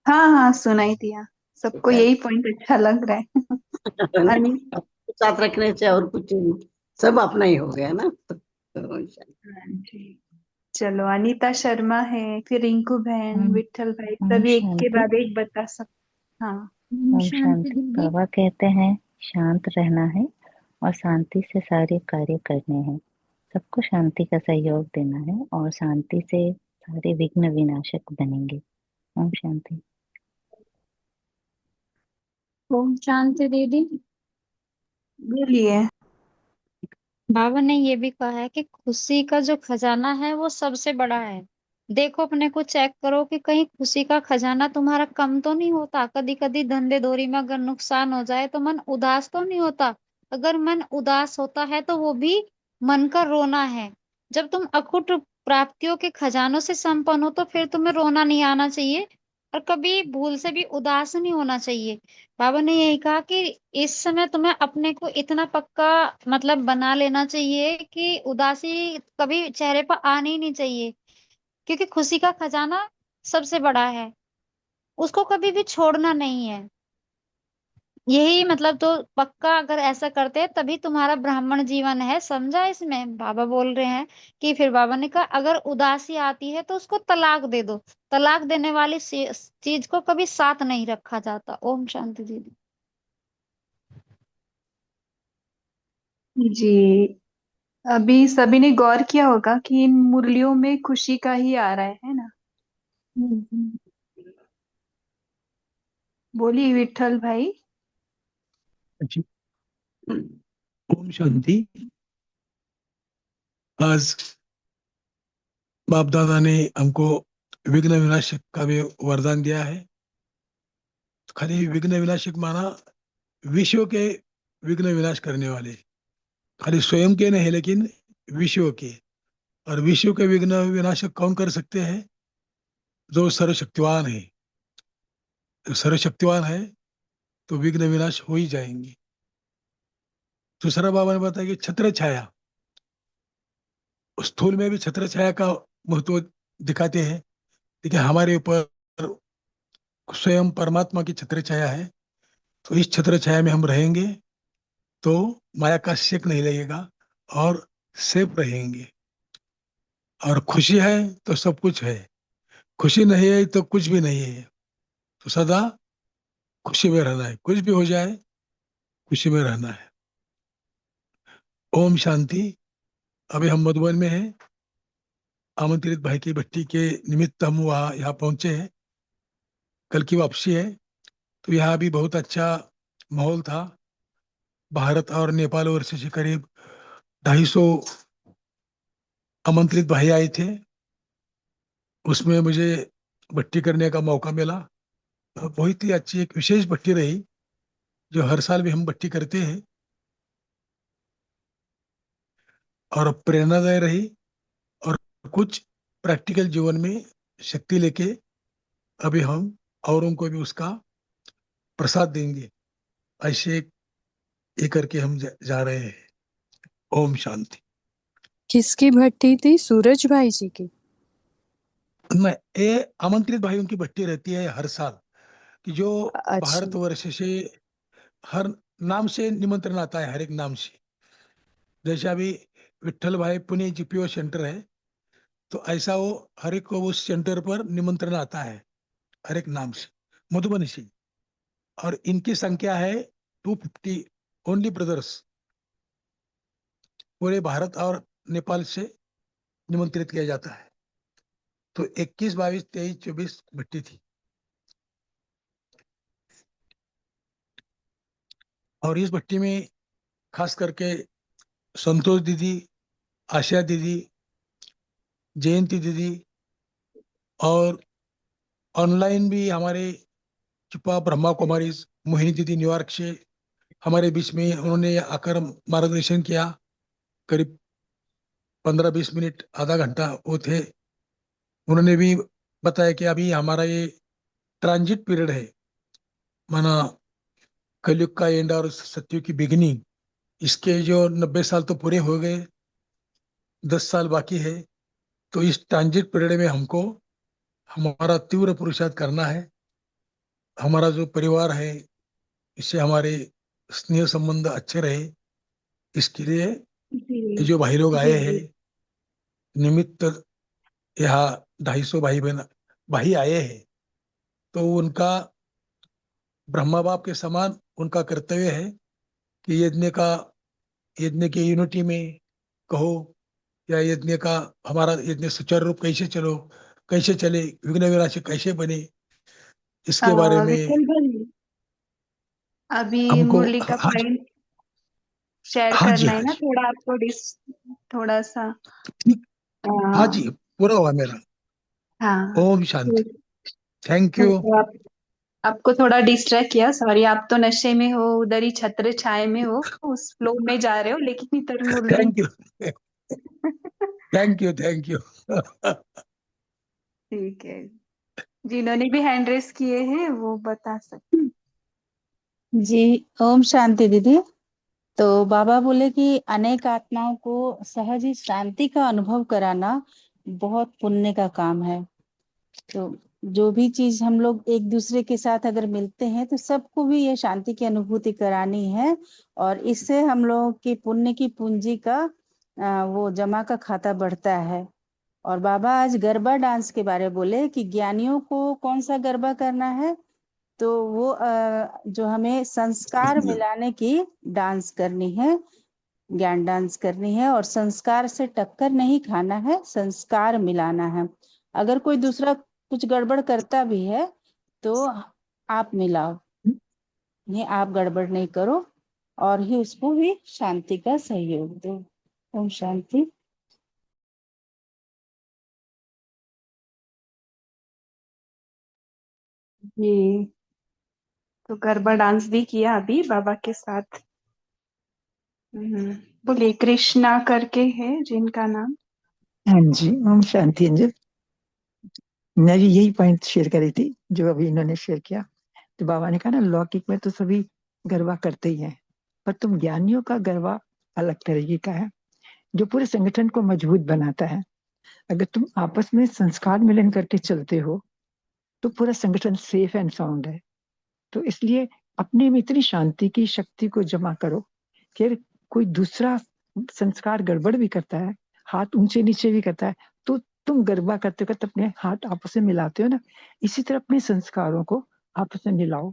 हाँ हाँ, सुनाई दिया। सबको क्या? यही पॉइंट अच्छा लग रहा है। अनी आपको साथ रखने से और कुछ नहीं, सब अपना ही हो गया ना। तो ओम शांति। हाँ जी। चलो, अनीता शर्मा है, फिर रिंकू बहन, ओम विट्ठल भाई, ओम सभी एक के शांति। बाद एक बता सक। हाँ। ओम शांति शांति। दीदी। बाबा कहते हैं शांत रहना है और शांति से सारे कार्य करने हैं। सबको शांति का सहयोग देना है और शांति से सारे विघ्न विनाशक बनेंगे। ओम शांति। ओम शांति दीदी। बोलिए। बाबा ने ये भी कहा है कि खुशी का जो खजाना है वो सबसे बड़ा है। देखो अपने को चेक करो कि कहीं खुशी का खजाना तुम्हारा कम तो नहीं होता। कभी कभी धंधे दोरी में अगर नुकसान हो जाए तो मन उदास तो नहीं होता। अगर मन उदास होता है तो वो भी मन का रोना है। जब तुम अखुट प्राप्तियों के खजानों से संपन्न हो तो फिर तुम्हें रोना नहीं आना चाहिए और कभी भूल से भी उदास नहीं होना चाहिए। बाबा ने यही कहा कि इस समय तुम्हें अपने को इतना पक्का मतलब बना लेना चाहिए कि उदासी कभी चेहरे पर आनी ही नहीं चाहिए, क्योंकि खुशी का खजाना सबसे बड़ा है, उसको कभी भी छोड़ना नहीं है। यही मतलब तो पक्का अगर ऐसा करते हैं तभी तुम्हारा ब्राह्मण जीवन है, समझा। इसमें बाबा बोल रहे हैं कि फिर बाबा ने कहा अगर उदासी आती है तो उसको तलाक दे दो। तलाक देने वाली चीज को कभी साथ नहीं रखा जाता। ओम शांति दीदी। जी। अभी सभी ने गौर किया होगा कि इन मुरलियों में खुशी का ही आ रहा है ना। हम्म। बोलिए विट्ठल भाई। जी। ओम शांति। आज बाप दादा ने हमको विघ्न विनाशक का भी वरदान दिया है। खाली विघ्न विनाशक माना विश्व के विघ्न विनाश करने वाले, खाली स्वयं के नहीं लेकिन विश्व के। और विश्व के विघ्न विनाशक कौन कर सकते हैं? जो सर्वशक्तिवान है। जो सर्वशक्तिवान है तो विघ्न विनाश हो ही जाएंगे। दूसरा बाबा ने बताया कि छत्र छाया, स्थूल में भी छत्र छाया का महत्व दिखाते हैं। देखिए हमारे ऊपर स्वयं परमात्मा की छत्र छाया है, तो इस छत्र छाया में हम रहेंगे तो माया का शेक नहीं लगेगा और सेफ रहेंगे। और खुशी है तो सब कुछ है, खुशी नहीं है तो कुछ भी नहीं है। तो सदा खुशी में रहना है, कुछ भी हो जाए खुशी में रहना है। ओम शांति। अभी हम मधुबन में हैं, आमंत्रित भाई की भट्टी के निमित्त हम वहाँ यहाँ पहुंचे हैं। कल की वापसी है। तो यहाँ भी बहुत अच्छा माहौल था। भारत और नेपाल वर्ष से करीब 250 आमंत्रित भाई आए थे। उसमें मुझे भट्टी करने का मौका मिला। बहुत ही अच्छी एक विशेष भट्टी रही, जो हर साल भी हम भट्टी करते हैं, और प्रेरणादायी रही। और कुछ प्रैक्टिकल जीवन में शक्ति लेके अभी हम औरों को भी उसका प्रसाद देंगे। ऐसे ये करके हम जा रहे हैं। ओम शांति। किसकी भट्टी थी? सूरज भाई जी की? मैं ये आमंत्रित भाइयों की भट्टी रहती है हर साल, कि जो अच्छा। भारतवर्ष से हर नाम से निमंत्रण आता है, हर एक नाम से। जैसे अभी विट्ठल भाई पुणे जीपीओ सेंटर है, तो ऐसा वो हर एक को उस सेंटर पर निमंत्रण आता है, हर एक नाम से, मधुबनी से। और इनकी संख्या है 250 ओनली ब्रदर्स, पूरे भारत और नेपाल से निमंत्रित किया जाता है। तो 21, 22, 23, 24 भट्टी थी। और इस भट्टी में खास करके संतोष दीदी, आशा दीदी, जयंती दीदी, और ऑनलाइन भी हमारे चिपा ब्रह्मा कुमारी मोहिनी दीदी न्यूयॉर्क से हमारे बीच में उन्होंने आकर मार्गदर्शन किया। करीब 15-20 मिनट आधा घंटा वो थे, उन्होंने भी बताया कि अभी हमारा ये ट्रांजिट पीरियड है, माना कलयुग का एंड और सतयुग की बिगिनिंग। इसके जो 90 साल तो पूरे हो गए, 10 साल बाकी है। तो इस ट्रांजिट पीरियड में हमको हमारा तीव्र पुरुषार्थ करना है। हमारा जो परिवार है, इससे हमारे स्नेह संबंध अच्छे रहे, इसके लिए जी ये जो भाई लोग जी आए हैं जी निमित्त, यहाँ 250 भाई बहन भाई आए हैं, तो उनका ब्रह्मा बाप के समान उनका कर्तव्य है कि यज्ञ के यूनिटी में कहो, या यज्ञ का हमारा यज्ञ सुचारू रूप कैसे कैसे चले, विघ्न विनाशक कैसे बने, इसके बारे में विपुल भाई, अभी हमको। मुरली का हाँ जी, पॉइंट शेयर हाँ जी, करना है हाँ ना, जी, थोड़ा आपको थोड़ा सा। ठीक। अ, हाँ जी, पूरा हुआ मेरा। हाँ, ओम शांति। ठीक। Thank you. तो आपको थोड़ा डिस्ट्रैक्ट किया, सॉरी। आप तो नशे में हो, उधर ही छत्र छाया में हो, उस फ्लो में जा रहे हो, लेकिन इधर Murali. Thank you. Thank you, thank you. ठीक है, जिन्होंने भी हैंड रेस किए हैं वो बता सकते। जी, ओम शांति दीदी। तो बाबा बोले कि अनेक आत्माओं को सहज ही शांति का अनुभव कराना बहुत पुण्य का काम है। तो जो भी चीज हम लोग एक दूसरे के साथ अगर मिलते हैं तो सबको भी ये शांति की अनुभूति करानी है, और इससे हम लोग की पुण्य की पूंजी का वो जमा का खाता बढ़ता है। और बाबा आज गरबा डांस के बारे बोले कि ज्ञानियों को कौन सा गरबा करना है, तो वो जो हमें संस्कार मिलाने की डांस करनी है, ज्ञान डांस करनी है, और संस्कार से टक्कर नहीं खाना है, संस्कार मिलाना है। अगर कोई दूसरा कुछ गड़बड़ करता भी है तो आप मिलाओ, ये आप गड़बड़ नहीं करो, और ही उसको भी शांति का सहयोग दो। ओम शांति। जी, तो गरबा डांस भी किया अभी बाबा के साथ। बोलिए, कृष्णा करके है जिनका नाम। हाँ जी, ओम शांति अंजल। मैं भी यही पॉइंट शेयर करी थी जो अभी इन्होंने शेयर किया। तो बाबा ने कहा ना, लौकिक में तो सभी गरबा करते ही हैं, पर तुम ज्ञानियों का गरबा अलग तरीके का है, जो पूरे संगठन को मजबूत बनाता है। अगर तुम आपस में संस्कार मिलन करके चलते हो तो पूरा संगठन सेफ एंड साउंड है। तो इसलिए अपने में इतनी शांति की शक्ति को जमा करो कि अगर कोई दूसरा संस्कार गड़बड़ भी करता है, हाथ ऊंचे नीचे भी करता है, तो तुम गरबा करते करते अपने हाथ आपस में मिलाते हो ना, इसी तरह अपने संस्कारों को आपस में मिलाओ।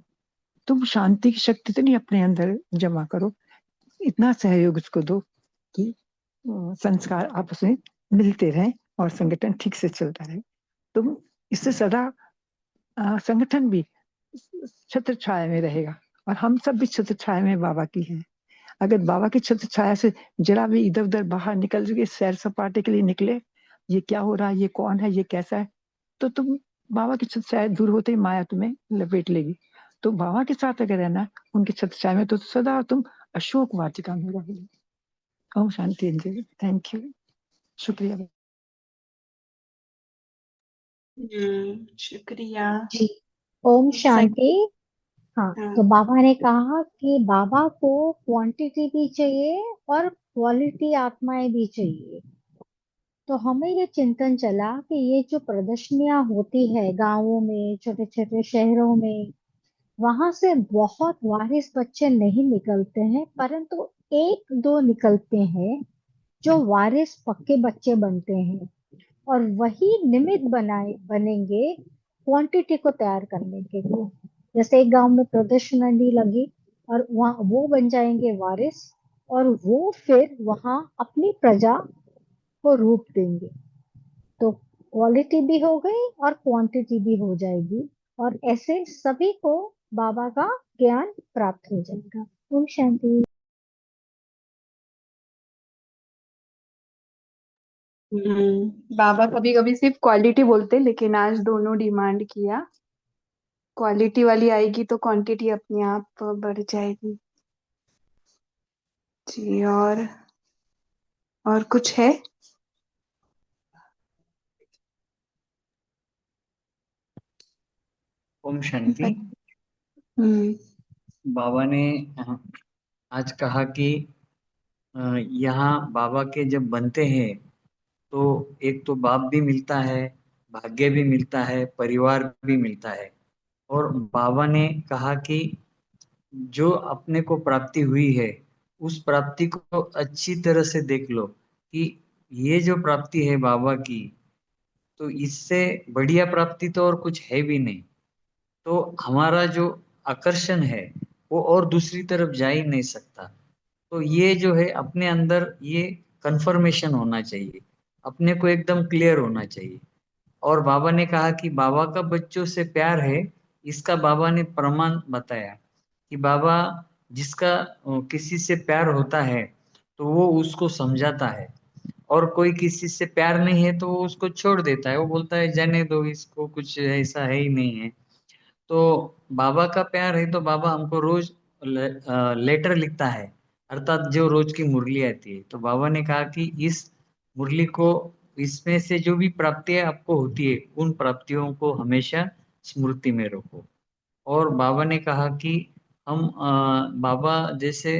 तुम शांति की शक्ति तो नहीं अपने अंदर जमा करो, इतना सहयोग उसको दो कि संस्कार आपस में मिलते रहें और संगठन ठीक से चलता रहे। तुम इससे सदा संगठन भी छत्र छाया में रहेगा, और हम सब भी छत्र छाया में बाबा की हैं। अगर बाबा की छत्र छाया से जरा भी इधर उधर बाहर निकल के सैर सपाटे के लिए निकले, ये क्या हो रहा है, ये कौन है, ये कैसा है, तो तुम बाबा की छत्र छाया दूर होते ही माया तुम्हें लपेट लेगी। तो बाबा के साथ अगर रहना उनकी छत्र छाया में, तो सदा तुम अशोक वाटिका में रहोगे। ओम शांति। थैंक यू, शुक्रिया। शुक्रिया। जी, ओम सं- शांति। हाँ, हाँ, तो बाबा ने कहा कि बाबा को क्वांटिटी भी चाहिए और क्वालिटी आत्माएं भी चाहिए। तो हमें ये चिंतन चला कि ये जो प्रदर्शनियां होती है गांवों में, छोटे छोटे शहरों में, वहां से बहुत वारिस बच्चे नहीं निकलते हैं, परंतु एक दो निकलते हैं जो वारिस पक्के बच्चे बनते हैं, और वही निमित्त बनेंगे क्वांटिटी को तैयार करने के लिए। जैसे एक गांव में प्रदर्शनी लगी और वहाँ वो बन जाएंगे वारिस, और वो फिर वहाँ अपनी प्रजा को रूप देंगे। तो क्वालिटी भी हो गई और क्वांटिटी भी हो जाएगी, और ऐसे सभी को बाबा का ज्ञान प्राप्त हो जाएगा। ओम शांति। बाबा कभी कभी सिर्फ क्वालिटी बोलते, लेकिन आज दोनों डिमांड किया। क्वालिटी वाली आएगी तो क्वांटिटी अपने आप बढ़ जाएगी। जी, और कुछ है? ओम शांति। बाबा ने आज कहा कि यहाँ बाबा के जब बनते हैं तो एक तो बाप भी मिलता है, भाग्य भी मिलता है, परिवार भी मिलता है। और बाबा ने कहा कि जो अपने को प्राप्ति हुई है उस प्राप्ति को अच्छी तरह से देख लो कि ये जो प्राप्ति है बाबा की, तो इससे बढ़िया प्राप्ति तो और कुछ है भी नहीं। तो हमारा जो आकर्षण है वो और दूसरी तरफ जा ही नहीं सकता। तो ये जो है अपने अंदर ये कंफर्मेशन होना चाहिए, अपने को एकदम क्लियर होना चाहिए। और बाबा ने कहा कि बाबा का बच्चों से प्यार है, इसका बाबा ने प्रमाण बताया कि बाबा जिसका किसी से प्यार होता है तो वो उसको समझाता है, और कोई किसी से प्यार नहीं है तो वो उसको छोड़ देता है, वो बोलता है जाने दो, इसको कुछ ऐसा है ही नहीं है। तो बाबा का प्यार है तो बाबा हमको रोज लेटर लिखता है, अर्थात जो रोज की मुरली आती है। तो बाबा ने कहा कि इस मुरली को, इसमें से जो भी प्राप्तियां आपको होती है उन प्राप्तियों को हमेशा स्मृति में रखो। और बाबा ने कहा कि हम बाबा जैसे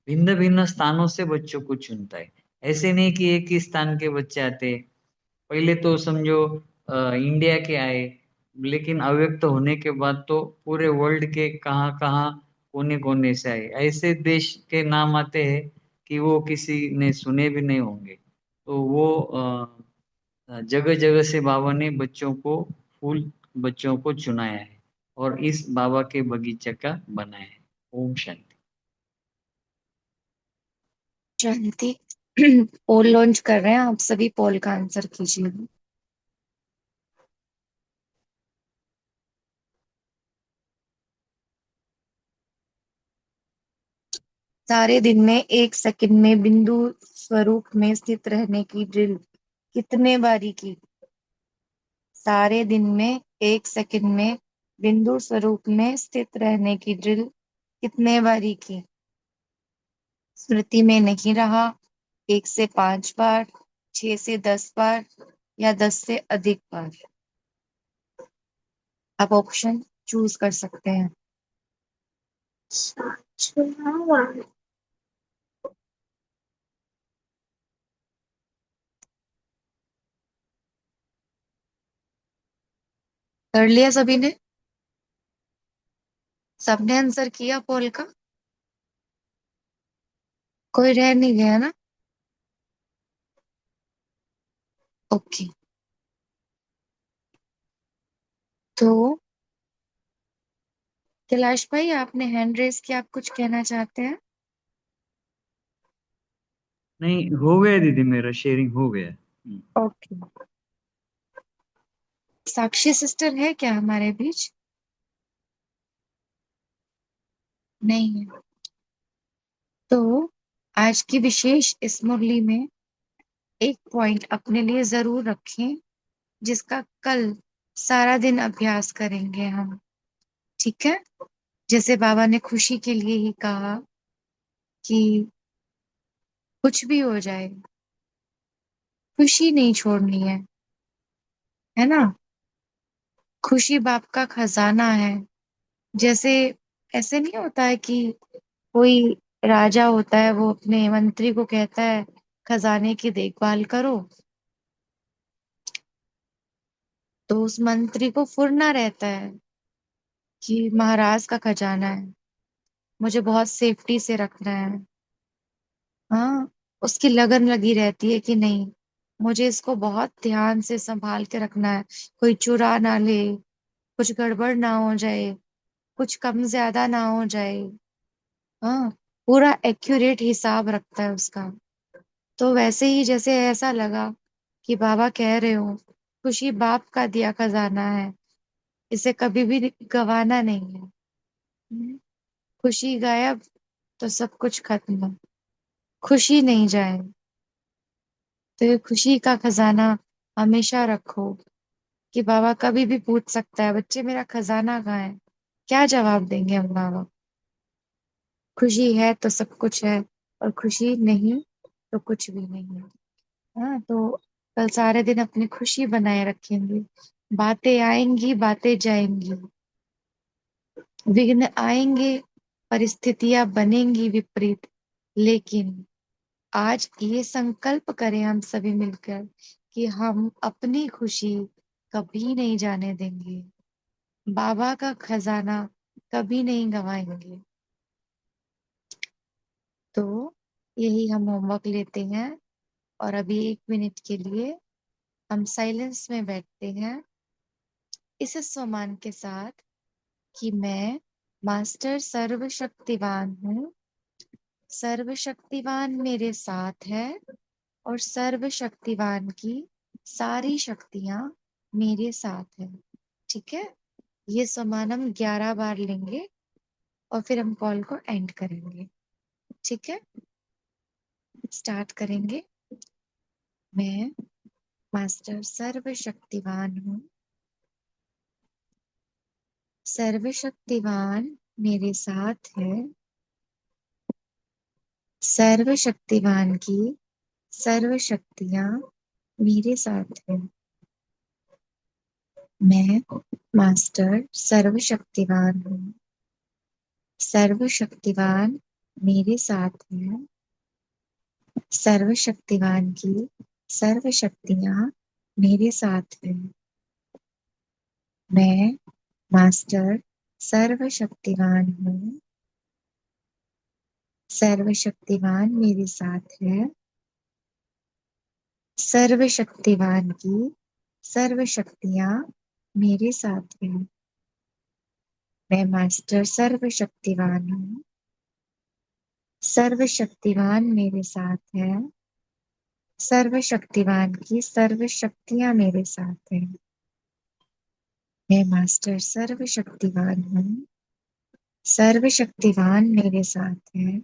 भिन्न भिन्न स्थानों से बच्चों को चुनता है, ऐसे नहीं कि एक ही स्थान के बच्चे आते। पहले तो समझो इंडिया के आए, लेकिन अव्यक्त होने के बाद तो पूरे वर्ल्ड के कहाँ कहाँ कोने कोने से आए, ऐसे देश के नाम आते हैं कि वो किसी ने सुने भी नहीं होंगे। तो वो जगह जगह से बाबा ने बच्चों को, फूल बच्चों को चुनाया है और इस बाबा के बगीचे का बनाया है। ओम शांति। शांति। पोल लॉन्च कर रहे हैं, आप सभी पोल का आंसर कीजिए। सारे दिन में 1 सेकंड में बिंदु स्वरूप में स्थित रहने की ड्रिल कितने बारी की? सारे दिन में 1 सेकंड में बिंदु स्वरूप में स्थित रहने की ड्रिल कितने बारी की? स्मृति में नहीं रहा, 1 से 5 बार, 6 से 10 बार, या 10 से अधिक बार? आप ऑप्शन चूज कर सकते हैं। कर लिया सभी ने? सबने आंसर किया पोल का? कोई रह नहीं गया ना? ओके, तो कैलाश भाई आपने हैंड रेस किया, आप कुछ कहना चाहते हैं? नहीं, हो गया दीदी, मेरा शेयरिंग हो गया। ओके। साक्षी सिस्टर है क्या हमारे बीच? नहीं है। तो आज की विशेष इस मुरली में एक पॉइंट अपने लिए जरूर रखें, जिसका कल सारा दिन अभ्यास करेंगे हम। ठीक है? जैसे बाबा ने खुशी के लिए ही कहा कि कुछ भी हो जाए, खुशी नहीं छोड़नी है ना? खुशी बाप का खजाना है। जैसे ऐसे नहीं होता है कि कोई राजा होता है, वो अपने मंत्री को कहता है खजाने की देखभाल करो, तो उस मंत्री को फुरना रहता है कि महाराज का खजाना है, मुझे बहुत सेफ्टी से रखना है। हाँ, उसकी लगन लगी रहती है कि नहीं, मुझे इसको बहुत ध्यान से संभाल के रखना है, कोई चुरा ना ले, कुछ गड़बड़ ना हो जाए, कुछ कम ज्यादा ना हो जाए। हाँ, पूरा एक्यूरेट हिसाब रखता है उसका। तो वैसे ही जैसे ऐसा लगा कि बाबा कह रहे हो खुशी बाप का दिया खजाना है, इसे कभी भी गवाना नहीं है। खुशी गायब तो सब कुछ खत्म, खुशी नहीं जाए तो ये खुशी का खजाना हमेशा रखो कि बाबा कभी भी पूछ सकता है बच्चे मेरा खजाना कहाँ है, क्या जवाब देंगे हम बाबा? खुशी है तो सब कुछ है, और खुशी नहीं तो कुछ भी नहीं है। हाँ, तो कल सारे दिन अपनी खुशी बनाए रखेंगे, बातें आएंगी बातें जाएंगी, विघ्न आएंगे, परिस्थितियां बनेंगी विपरीत, लेकिन आज ये संकल्प करें हम सभी मिलकर कि हम अपनी खुशी कभी नहीं जाने देंगे, बाबा का खजाना कभी नहीं गंवाएंगे। तो यही हम होमवर्क लेते हैं और अभी 1 मिनट के लिए हम साइलेंस में बैठते हैं इस स्वमान के साथ कि मैं मास्टर सर्वशक्तिवान हूँ, सर्वशक्तिवान मेरे साथ है और सर्वशक्तिवान की सारी शक्तियां मेरे साथ है। ठीक है, ये स्वमान हम 11 बार लेंगे और फिर हम कॉल को एंड करेंगे। ठीक है, स्टार्ट करेंगे। मैं मास्टर सर्वशक्तिवान हूँ, सर्वशक्तिवान मेरे साथ है, सर्वशक्तिवान की सर्व शक्तियां मेरे साथ है। मैं मास्टर सर्वशक्तिवान हूँ, सर्वशक्तिवान मेरे साथ है, सर्वशक्तिवान की सर्व शक्तियां मेरे साथ है। मैं मास्टर सर्वशक्तिवान हूँ, सर्वशक्तिवान मेरे साथ है, सर्वशक्तिवान की सर्व शक्तियां मेरे साथ है। मैं मास्टर सर्वशक्तिवान हूँ, सर्वशक्तिवान मेरे साथ है, सर्वशक्तिवान की सर्व शक्तियां मेरे साथ है। मैं मास्टर सर्वशक्तिवान हूँ, सर्वशक्तिवान मेरे साथ है,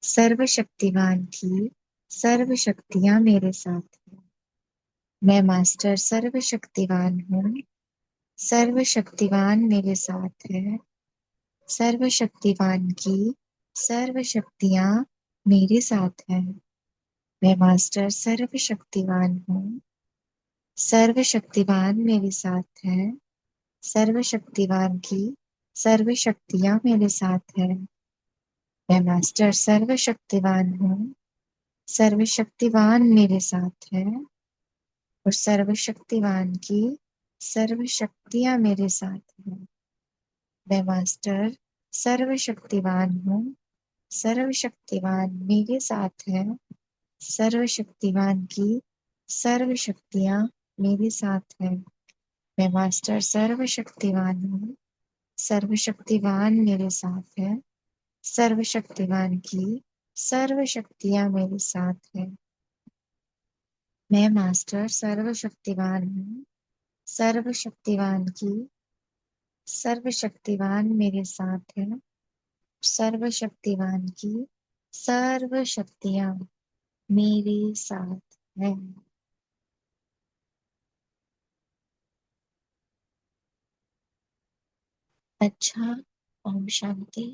सर्वशक्तिवान की सर्व शक्तियां मेरे साथ है। मैं मास्टर सर्वशक्तिवान हूँ, सर्वशक्तिवान मेरे साथ है, सर्वशक्तिवान की सर्व शक्तियां मेरे साथ है। मैं मास्टर सर्वशक्तिवान हूँ, सर्वशक्तिवान मेरे साथ है, सर्वशक्तिवान की सर्व शक्तियां मेरे साथ है। मैं मास्टर सर्वशक्तिवान हूँ, सर्वशक्तिवान मेरे साथ है और सर्वशक्तिवान की सर्व शक्तियां मेरे साथ है। मैं मास्टर सर्वशक्तिवान हूँ, सर्वशक्तिवान मेरे साथ है, सर्वशक्तिवान की सर्व शक्तियां मेरे साथ है। मैं मास्टर सर्वशक्तिवान हूँ, सर्वशक्तिवान मेरे साथ है, सर्वशक्तिवान की सर्व शक्तियां मेरे साथ है। मैं मास्टर सर्वशक्तिवान हूँ, सर्वशक्तिवान की सर्वशक्तिवान मेरे साथ है, सर्वशक्तिवान की सर्व शक्तियां मेरे साथ है। अच्छा, ओम शांति।